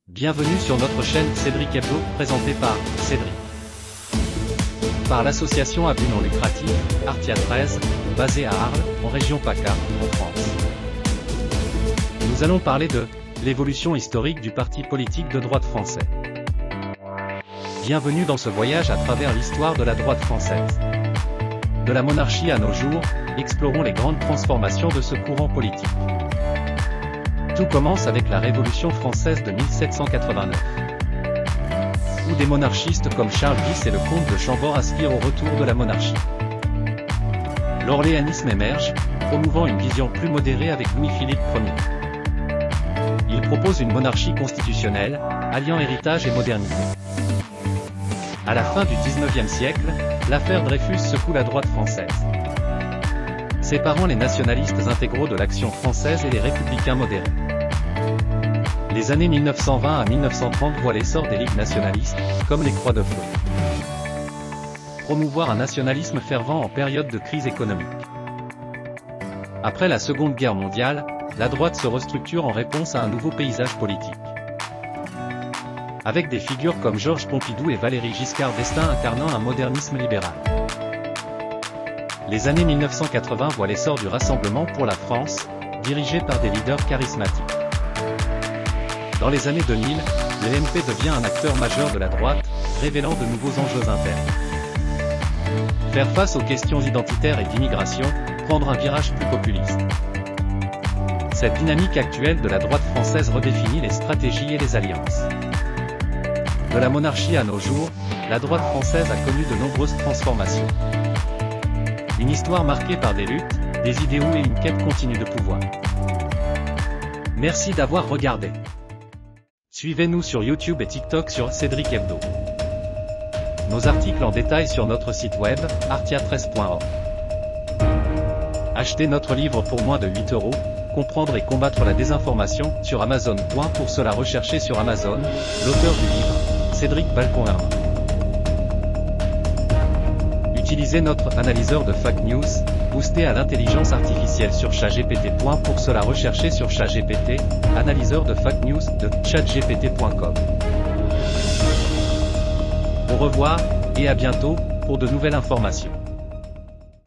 Bienvenue sur notre chaîne Cédric Hebdo, présentée par Cédric. Par l'association à but non lucratif, Artia 13, basée à Arles, en région PACA, en France. Nous allons parler de l'évolution historique du parti politique de droite français. Bienvenue dans ce voyage à travers l'histoire de la droite française. De la monarchie à nos jours, explorons les grandes transformations de ce courant politique. Tout commence avec la Révolution française de 1789, où des monarchistes comme Charles X et le comte de Chambord aspirent au retour de la monarchie. L'orléanisme émerge, promouvant une vision plus modérée avec Louis-Philippe Ier. Il propose une monarchie constitutionnelle, alliant héritage et modernité. À la fin du XIXe siècle, l'affaire Dreyfus secoue la droite française, séparant les nationalistes intégraux de l'Action française et les républicains modérés. Les années 1920 à 1930 voient l'essor des ligues nationalistes, comme les Croix de Flot. Promouvoir un nationalisme fervent en période de crise économique. Après la Seconde Guerre mondiale, la droite se restructure en réponse à un nouveau paysage politique, avec des figures comme Georges Pompidou et Valéry Giscard d'Estaing incarnant un modernisme libéral. Les années 1980 voient l'essor du Rassemblement pour la France, dirigé par des leaders charismatiques. Dans les années 2000, l'EMP devient un acteur majeur de la droite, révélant de nouveaux enjeux internes. Faire face aux questions identitaires et d'immigration, prendre un virage plus populiste. Cette dynamique actuelle de la droite française redéfinit les stratégies et les alliances. De la monarchie à nos jours, la droite française a connu de nombreuses transformations. Une histoire marquée par des luttes, des idéaux et une quête continue de pouvoir. Merci d'avoir regardé. Suivez-nous sur YouTube et TikTok sur Cédric Hebdo. Nos articles en détail sur notre site web, artia13.org. Achetez notre livre pour moins de 8 €, Comprendre et combattre la désinformation, sur Amazon. Pour cela recherchez sur Amazon, l'auteur du livre, Cédric Balcon-Hermin. Utilisez notre analyseur de fake news, boosté à l'intelligence artificielle sur ChatGPT. Pour cela recherchez sur ChatGPT, analyseur de fake news de chatgpt.com. Au revoir, et à bientôt, pour de nouvelles informations.